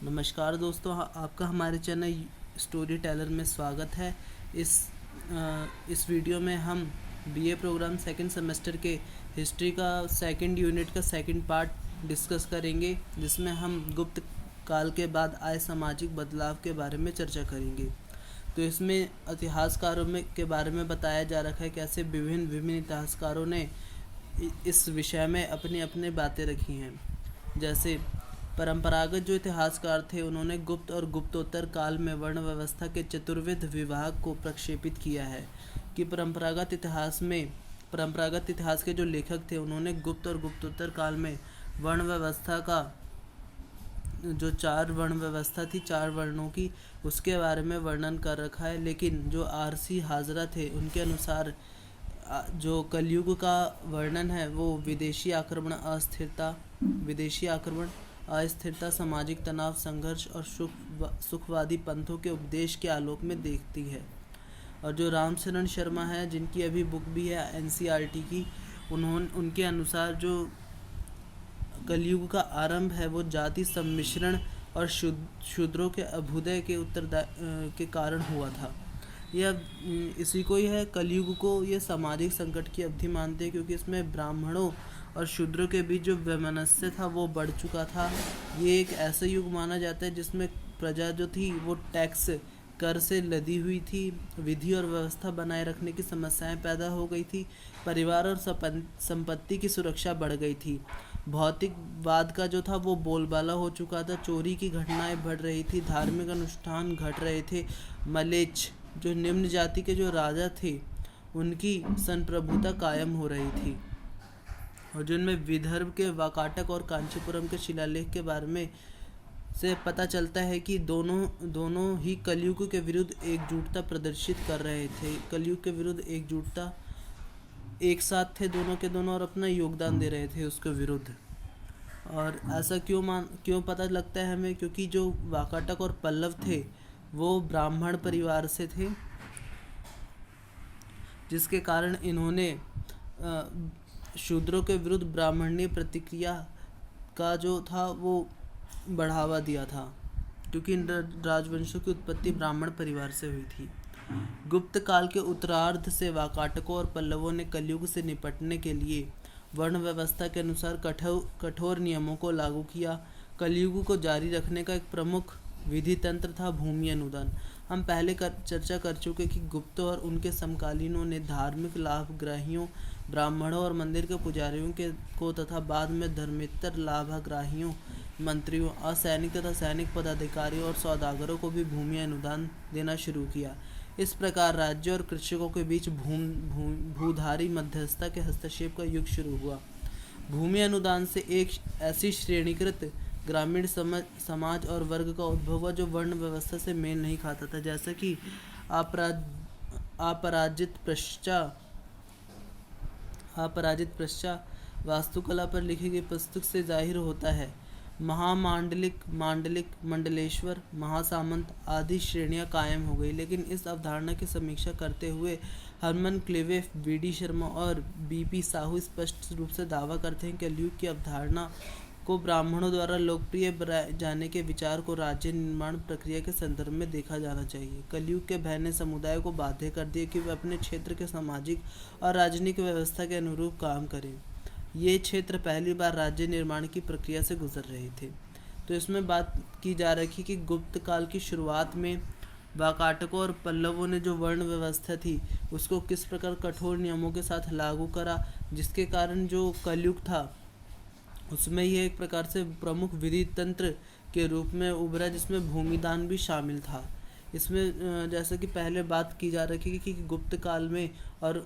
नमस्कार दोस्तों, आपका हमारे चैनल स्टोरी टेलर में स्वागत है। इस वीडियो में हम बीए प्रोग्राम सेकंड सेमेस्टर के हिस्ट्री का सेकंड यूनिट का सेकंड पार्ट डिस्कस करेंगे, जिसमें हम गुप्त काल के बाद आए सामाजिक बदलाव के बारे में चर्चा करेंगे। तो इसमें इतिहासकारों के बारे में बताया जा रखा है कैसे विभिन्न इतिहासकारों ने इस विषय में अपनी अपनी बातें रखी हैं। जैसे परंपरागत जो इतिहासकार थे, उन्होंने गुप्त और गुप्तोत्तर काल में वर्ण व्यवस्था के चतुर्विध विभाग को प्रक्षेपित किया है कि परंपरागत इतिहास के जो लेखक थे, उन्होंने गुप्त और गुप्तोत्तर काल में वर्ण व्यवस्था का जो 4 वर्ण व्यवस्था थी, 4 वर्णों की, उसके बारे में वर्णन कर रखा है। लेकिन जो आरसी हाजरा थे, उनके अनुसार जो कलयुग का वर्णन है वो विदेशी आक्रमण, अस्थिरता, सामाजिक तनाव, संघर्ष और सुखवादी पंथों के उपदेश के आलोक में देखती है। और जो रामशरण शर्मा है, जिनकी अभी बुक भी है एनसीईआरटी की, उनके अनुसार जो कलयुग का आरंभ है वो जाति सम्मिश्रण और शूद्रों के अभ्युदय के कारण हुआ था। यह इसी को ही है, कलयुग को ये सामाजिक संकट की अवधि मानते हैं, क्योंकि इसमें ब्राह्मणों और शूद्रों के बीच जो वैमनस्य था वो बढ़ चुका था। ये एक ऐसा युग माना जाता है जिसमें प्रजा जो थी वो टैक्स कर से लदी हुई थी, विधि और व्यवस्था बनाए रखने की समस्याएं पैदा हो गई थी, परिवार और संपत्ति की सुरक्षा बढ़ गई थी, भौतिकवाद का जो था वो बोलबाला हो चुका था, चोरी की घटनाएं बढ़ रही थी, धार्मिक अनुष्ठान घट रहे थे, मलेच्छ जो निम्न जाति के जो राजा थे उनकी संप्रभुता कायम हो रही थी। और जिनमें विदर्भ के वाकाटक और कांचीपुरम के शिलालेख के बारे में से पता चलता है कि दोनों ही कलयुग के विरुद्ध एकजुटता प्रदर्शित कर रहे थे। कलयुग के विरुद्ध एकजुटता, एक साथ थे दोनों के दोनों और अपना योगदान दे रहे थे उसके विरुद्ध। और ऐसा क्यों पता लगता है हमें, क्योंकि जो वाकाटक और पल्लव थे वो ब्राह्मण परिवार से थे, जिसके कारण इन्होंने शूद्रों के विरुद्ध ब्राह्मणीय प्रतिक्रिया का जो था वो बढ़ावा दिया था, क्योंकि इन राजवंशों की उत्पत्ति ब्राह्मण परिवार से हुई थी। गुप्त काल के उत्तरार्ध से वाकाटकों और पल्लवों ने कलयुग से निपटने के लिए वर्ण व्यवस्था के अनुसार कठोर नियमों को लागू किया। कलयुग को जारी रखने का एक प्रमुख विधि तंत्र था भूमि अनुदान। हम पहले चर्चा कर चुके कि गुप्तों और उनके समकालीनों ने धार्मिक लाभग्राहियों, ब्राह्मणों और मंदिर के पुजारियों को तथा बाद में धर्मेतर लाभग्राहियों, मंत्रियों, असैनिक तथा सैनिक पदाधिकारियों और सौदागरों को भी भूमि अनुदान देना शुरू किया। इस प्रकार राज्य और कृषकों के बीच भूधारी मध्यस्थता के हस्तक्षेप का युग शुरू हुआ। भूमि अनुदान से एक ऐसी श्रेणीकृत ग्रामीण समाज और वर्ग का उद्भव हुआ जो वर्ण व्यवस्था से मेल नहीं खाता था, जैसा कि अपराजित प्रश्चा वास्तुकला पर लिखी गई पुस्तक से जाहिर होता है। महामांडलिक, मंडलेश्वर, महासामंत आदि श्रेणियां कायम हो गई। लेकिन इस अवधारणा की समीक्षा करते हुए हरमन क्लेवे, बीडी शर्मा और बीपी साहू स्पष्ट रूप से दावा करते हैं कि कलयुग की अवधारणा को ब्राह्मणों द्वारा लोकप्रिय बनाए जाने के विचार को राज्य निर्माण प्रक्रिया के संदर्भ में देखा जाना चाहिए। कलयुग के भय ने समुदाय को बाध्य कर दिया कि वे अपने क्षेत्र के सामाजिक और राजनीतिक व्यवस्था के अनुरूप काम करें। ये क्षेत्र पहली बार राज्य निर्माण की प्रक्रिया से गुजर रहे थे। तो इसमें बात की जा रही कि गुप्त काल की शुरुआत में वाकाटकों और पल्लवों ने जो वर्ण व्यवस्था थी उसको किस प्रकार कठोर नियमों के साथ लागू करा, जिसके कारण जो कलयुग था उसमें यह एक प्रकार से प्रमुख विधि तंत्र के रूप में उभरा, जिसमें भूमिदान भी शामिल था। इसमें जैसे कि पहले बात की जा रही है कि गुप्त काल में और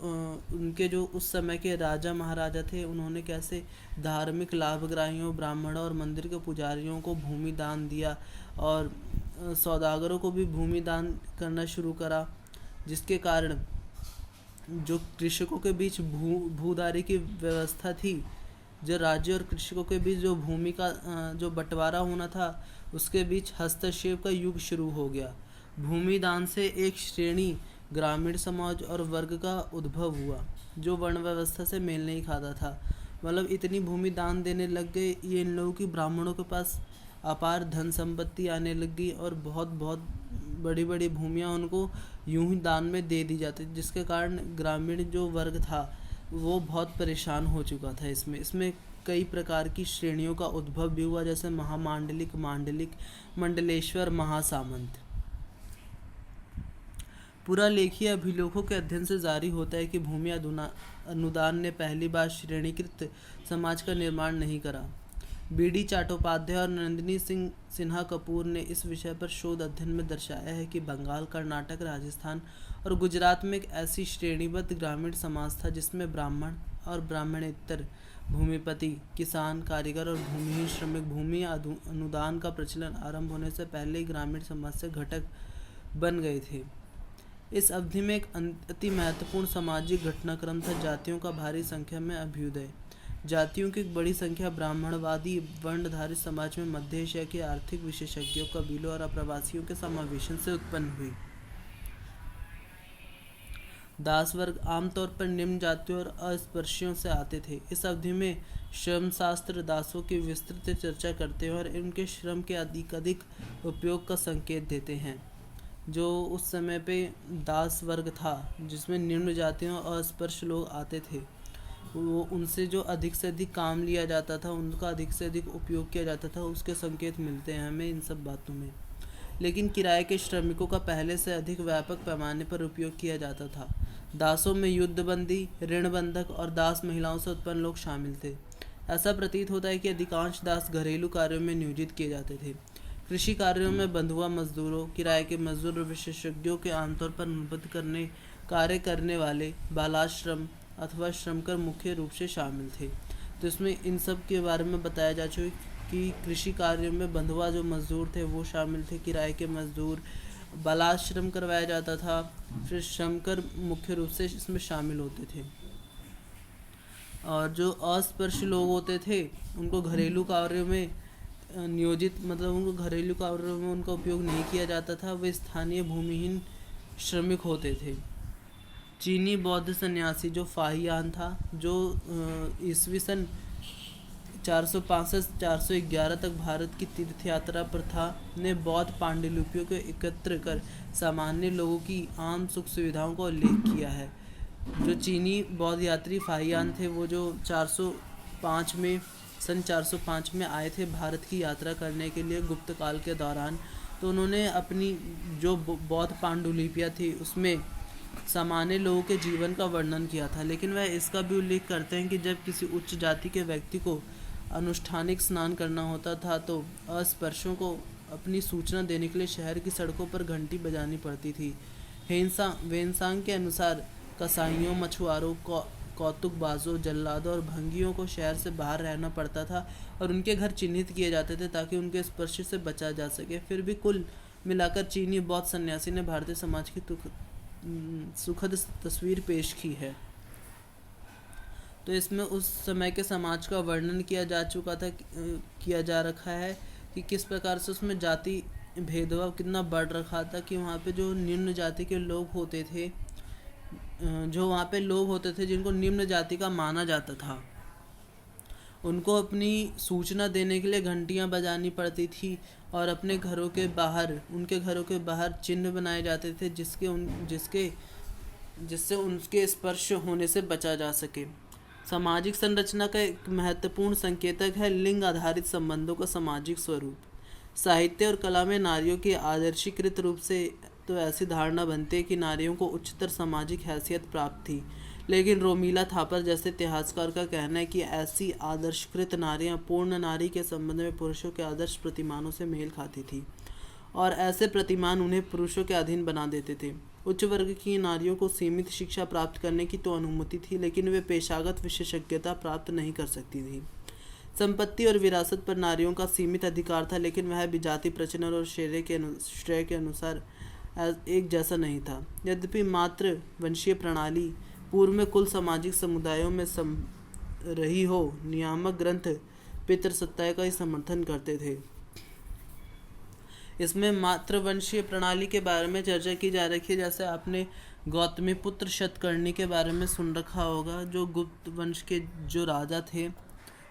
उनके जो उस समय के राजा महाराजा थे, उन्होंने कैसे धार्मिक लाभग्राहियों, ब्राह्मणों और मंदिर के पुजारियों को भूमि दान दिया और सौदागरों को भी भूमि दान करना शुरू करा, जिसके कारण जो कृषकों के बीच भूधारी की व्यवस्था थी, जो राज्य और कृषकों के बीच जो भूमि का जो बंटवारा होना था, उसके बीच हस्तक्षेप का युग शुरू हो गया। भूमि दान से एक श्रेणी ग्रामीण समाज और वर्ग का उद्भव हुआ जो वर्ण व्यवस्था से मेल नहीं खाता था। मतलब इतनी भूमि दान देने लग गए ये इन लोगों की, ब्राह्मणों के पास अपार धन संपत्ति आने लगी और बहुत बहुत बड़ी बड़ी भूमियाँ उनको यूं ही दान में दे दी जाती, जिसके कारण ग्रामीण जो वर्ग था वो बहुत परेशान हो चुका था। इसमें कई प्रकार की श्रेणियों का उद्भव भी हुआ, जैसे महामांडलिक, मांडलिक, मंडलेश्वर, महासामंत। पुरालेखीय अभिलेखों के अध्ययन से जारी होता है कि भूमि अनुदान ने पहली बार श्रेणीकृत समाज का निर्माण नहीं करा। बीडी चाट्टोपाध्याय और नंदिनी सिंह सिन्हा कपूर ने इस विषय पर शोध अध्ययन में दर्शाया है कि बंगाल, कर्नाटक, राजस्थान और गुजरात में एक ऐसी श्रेणीबद्ध ग्रामीण समाज था जिसमें ब्राह्मण और ब्राह्मणेतर, भूमिपति, किसान, कारीगर और भूमिहीन श्रमिक भूमि अनुदान का प्रचलन आरंभ होने से पहले ही ग्रामीण समाज से घटक बन गए थे। इस अवधि में एक अति महत्वपूर्ण सामाजिक घटनाक्रम था जातियों का भारी संख्या में अभ्युदय। जातियों की एक बड़ी संख्या ब्राह्मणवादी वर्णधारी समाज में मध्य एशिया के आर्थिक विशेषज्ञों, कबीलों और अप्रवासियों के समावेशन से उत्पन्न हुई। दास वर्ग आमतौर पर निम्न जातियों और अस्पृश्यों से आते थे। इस अवधि में श्रमशास्त्र दासों की विस्तृत चर्चा करते हैं और इनके श्रम के अधिक उपयोग का संकेत देते हैं। जो उस समय पे दास वर्ग था जिसमें निम्न जातियों और अस्पृश्य लोग आते थे, वो उनसे जो अधिक से अधिक काम लिया जाता था, उनका अधिक से अधिक उपयोग किया जाता था, उसके संकेत मिलते हैं हमें इन सब बातों में। लेकिन किराए के श्रमिकों का पहले से अधिक व्यापक पैमाने पर उपयोग किया जाता था। दासों में युद्धबंदी, ऋणबंधक और दास महिलाओं से उत्पन्न लोग शामिल थे। ऐसा प्रतीत होता है कि अधिकांश दास घरेलू कार्यों में नियोजित किए जाते थे। कृषि कार्यों में बंधुआ मजदूरों, किराए के मजदूर और विशेषज्ञों के आमतौर पर अनुबंध कार्य करने वाले बालाश्रम अथवा श्रमकर मुख्य रूप से शामिल थे। तो इसमें इन सब के बारे में बताया जा चुका कि कृषि कार्यों में बंधुआ जो मजदूर थे वो शामिल थे, किराए के मजदूर, बालाश्रम करवाया जाता था, फिर श्रमकर मुख्य रूप से इसमें शामिल होते थे। और जो अस्पृश्य लोग होते थे उनको घरेलू कार्यों में नियोजित, मतलब उनको घरेलू कार्यों में उनका उपयोग नहीं किया जाता था, वे स्थानीय भूमिहीन श्रमिक होते थे। चीनी बौद्ध सन्यासी जो फाहियान था, जो ईस्वी सन 465-411 तक भारत की तीर्थ यात्रा पर था, ने बौद्ध पांडुलिपियों को एकत्र कर सामान्य लोगों की आम सुख सुविधाओं का उल्लेख किया है। जो चीनी बौद्ध यात्री फाहियान थे वो जो सन 405 में आए थे भारत की यात्रा करने के लिए गुप्त काल के दौरान, तो उन्होंने अपनी जो बौद्ध पांडुलिपियाँ थी उसमें सामान्य लोगों के जीवन का वर्णन किया था। लेकिन वह इसका भी उल्लेख करते हैं कि जब किसी उच्च जाति के व्यक्ति को अनुष्ठानिक स्नान करना होता था तो अस्पृश्यों को अपनी सूचना देने के लिए शहर की सड़कों पर घंटी बजानी पड़ती थी। वेनसांग के अनुसार कसाईयों, मछुआरों, कौतुकबाजों, जल्लादों और भंगियों को शहर से बाहर रहना पड़ता था और उनके घर चिन्हित किए जाते थे ताकि उनके स्पर्श से बचा जा सके। फिर भी कुल मिलाकर चीनी बौद्ध सन्यासी ने भारतीय समाज की सुखद तस्वीर पेश की है। तो इसमें उस समय के समाज का वर्णन किया जा रखा है कि किस प्रकार से उसमें जाति भेदभाव कितना बढ़ रखा था, कि वहाँ पे जो निम्न जाति के लोग होते थे, जिनको निम्न जाति का माना जाता था, उनको अपनी सूचना देने के लिए घंटियां बजानी पड़ती थी और अपने उनके घरों के बाहर चिन्ह बनाए जाते थे जिससे उनके स्पर्श होने से बचा जा सके। सामाजिक संरचना का एक महत्वपूर्ण संकेतक है लिंग आधारित संबंधों का सामाजिक स्वरूप। साहित्य और कला में नारियों की आदर्शीकृत रूप से तो ऐसी धारणा बनती है कि नारियों को उच्चतर सामाजिक हैसियत प्राप्त थी, लेकिन रोमिला थापर जैसे इतिहासकार का कहना है कि ऐसी आदर्शकृत नारियां पूर्ण नारी के संबंध में पुरुषों के आदर्श प्रतिमानों से मेल खाती थी और ऐसे प्रतिमान उन्हें पुरुषों के अधीन बना देते थे। उच्च वर्ग की नारियों को सीमित शिक्षा प्राप्त करने की तो अनुमति थी, लेकिन वे पेशागत विशेषज्ञता प्राप्त नहीं कर सकती थी। संपत्ति और विरासत पर नारियों का सीमित अधिकार था, लेकिन वह भी जाति प्रचलन और श्रेय के अनुसार एक जैसा नहीं था। यद्यपि मातृ वंशीय प्रणाली पूर्व में कुल सामाजिक समुदायों में रही हो, नियामक ग्रंथ पितृसत्ता का ही समर्थन करते थे। इसमें मातृवंशीय प्रणाली के बारे में चर्चा की जा रही है। जैसे आपने गौतमीपुत्र शतकर्णी के बारे में सुन रखा होगा, जो गुप्त वंश के जो राजा थे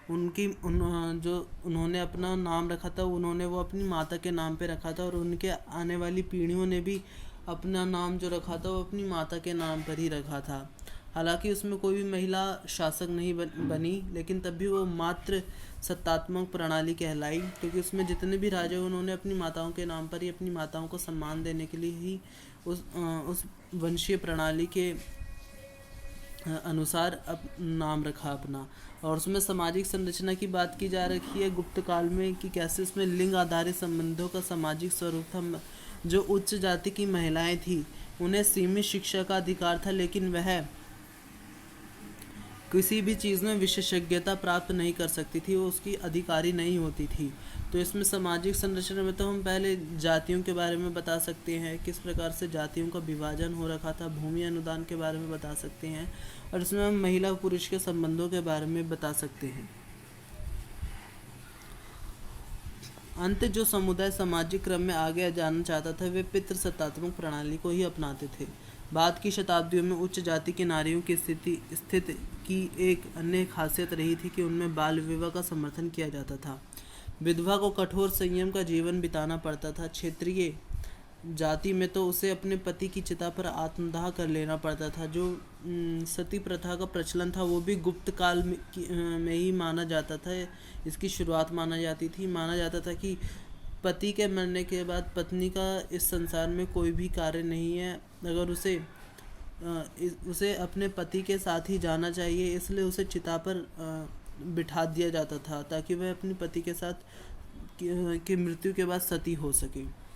जो उन्होंने अपना नाम रखा था, उन्होंने वो अपनी माता के नाम पे रखा था, और उनके आने वाली पीढ़ियों ने भी अपना नाम जो रखा था वो अपनी माता के नाम पर ही रखा था। हालांकि उसमें कोई भी महिला शासक नहीं बनी, लेकिन तब भी वो मात्र सत्तात्मक प्रणाली कहलाई, क्योंकि उसमें जितने भी राजा उन्होंने अपनी माताओं के नाम पर ही, अपनी माताओं को सम्मान देने के लिए ही उस वंशीय प्रणाली के अनुसार नाम रखा अपना। और उसमें सामाजिक संरचना की बात की जा रखी है गुप्त काल में, कि कैसे उसमें लिंग आधारित संबंधों का सामाजिक स्वरूप था। जो उच्च जाति की महिलाएं थी उन्हें सीमित शिक्षा का अधिकार था, लेकिन वह किसी भी चीज़ में विशेषज्ञता प्राप्त नहीं कर सकती थी, वो उसकी अधिकारी नहीं होती थी। तो इसमें सामाजिक संरचना में तो हम पहले जातियों के बारे में बता सकते हैं, किस प्रकार से जातियों का विभाजन हो रखा था, भूमि अनुदान के बारे में बता सकते हैं, और इसमें हम महिला पुरुष के संबंधों के बारे में बता सकते हैं। अंत जो समुदाय सामाजिक क्रम में आगे जाना चाहता था, वे पितृसत्तात्मक प्रणाली को ही अपनाते थे। बाद की शताब्दियों में उच्च जाति की नारियों की स्थिति की एक अन्य खासियत रही थी कि उनमें बाल विवाह का समर्थन किया जाता था। विधवा को कठोर संयम का जीवन बिताना पड़ता था। क्षेत्रीय जाति में तो उसे अपने पति की चिता पर आत्मदाह कर लेना पड़ता था। जो सती प्रथा का प्रचलन था वो भी गुप्त काल में ही माना जाता था, इसकी शुरुआत माना जाती थी। माना जाता था कि पति के मरने के बाद पत्नी का इस संसार में कोई भी कार्य नहीं है, अगर उसे अपने पति के साथ ही जाना चाहिए, इसलिए उसे चिता पर बिठा दिया जाता था ताकि वह अपने पति के साथ की मृत्यु के बाद सती हो सके।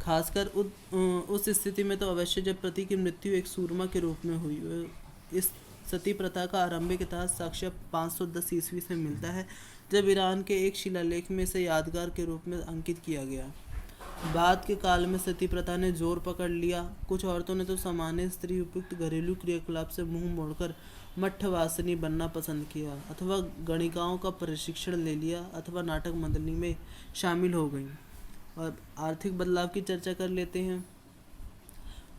खासकर उस स्थिति में तो अवश्य जब पति की मृत्यु एक सूरमा के रूप में हुई। इस सती प्रथा का आरंभिक इतिहास साक्ष्य 510 ईस्वी से मिलता है, जब ईरान के एक शिलालेख में इसे यादगार के रूप में अंकित किया गया। बाद के काल में सती प्रथा ने जोर पकड़ लिया। कुछ औरतों ने तो सामान्य स्त्री उपयुक्त घरेलू क्रियाकलाप से मुंह मोड़कर मठवासिनी बनना पसंद किया, अथवा गणिकाओं का प्रशिक्षण ले लिया, अथवा नाटक मंडली में शामिल हो गईं। और आर्थिक बदलाव की चर्चा कर लेते हैं।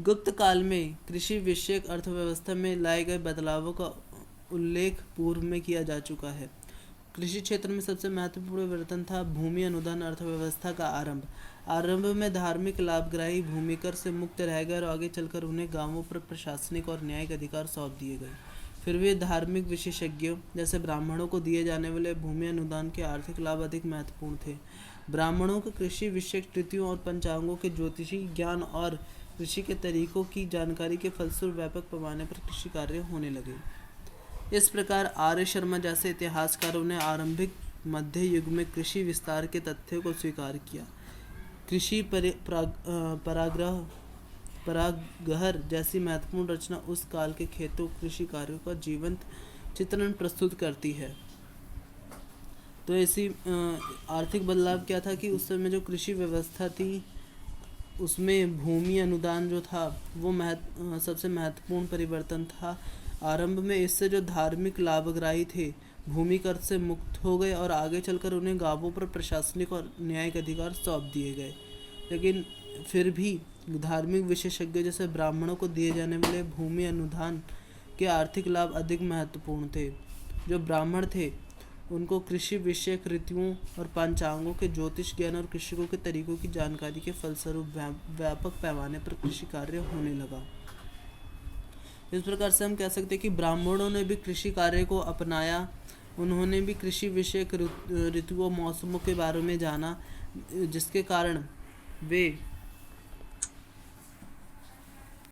गुप्त काल में कृषि विषयक अर्थव्यवस्था में लाए गए बदलावों का उल्लेख पूर्व में किया जा चुका है। कृषि क्षेत्र में सबसे महत्वपूर्ण परिवर्तन था भूमि अनुदान अर्थव्यवस्था का आरंभ में धार्मिक लाभग्राही भूमिकर से मुक्त रह गए और आगे चलकर उन्हें गांवों पर प्रशासनिक और न्यायिक अधिकार सौंप दिए गए। फिर वे धार्मिक विशेषज्ञों जैसे ब्राह्मणों को दिए जाने वाले भूमि अनुदान के आर्थिक लाभ अधिक महत्वपूर्ण थे। ब्राह्मणों को कृषि विषयक तिथियों और पंचांगों के ज्योतिषी ज्ञान और कृषि के तरीकों की जानकारी के फलस्वरूप व्यापक पैमाने पर कृषि कार्य होने लगे। इस प्रकार आर्य शर्मा जैसे इतिहासकारों ने आरंभिक मध्य युग में कृषि विस्तार के तथ्यों को स्वीकार किया। कृषि परागहर जैसी महत्वपूर्ण रचना उस काल के खेतों कृषि कार्यों का जीवंत चित्रण प्रस्तुत करती है। तो ऐसी आर्थिक बदलाव क्या था कि उस समय जो कृषि व्यवस्था थी उसमें भूमि अनुदान जो था वो सबसे महत्वपूर्ण परिवर्तन था। आरंभ में इससे जो धार्मिक लाभग्राही थे भूमि कर से मुक्त हो गए और आगे चलकर उन्हें गांवों पर प्रशासनिक और न्यायिक अधिकार सौंप दिए गए। लेकिन फिर भी धार्मिक विशेषज्ञ जैसे ब्राह्मणों को दिए जाने वाले भूमि अनुदान के आर्थिक लाभ अधिक महत्वपूर्ण थे। जो ब्राह्मण थे उनको कृषि विषयक रीतियों और पंचांगों के ज्योतिष ज्ञान और कृषिकों के तरीकों की जानकारी के फलस्वरूप व्यापक पैमाने पर कृषि कार्य होने लगा। इस प्रकार से हम कह सकते हैं कि ब्राह्मणों ने भी कृषि कार्य को अपनाया। उन्होंने भी कृषि विषयक ऋतुओं मौसमों के बारे में जाना, जिसके कारण वे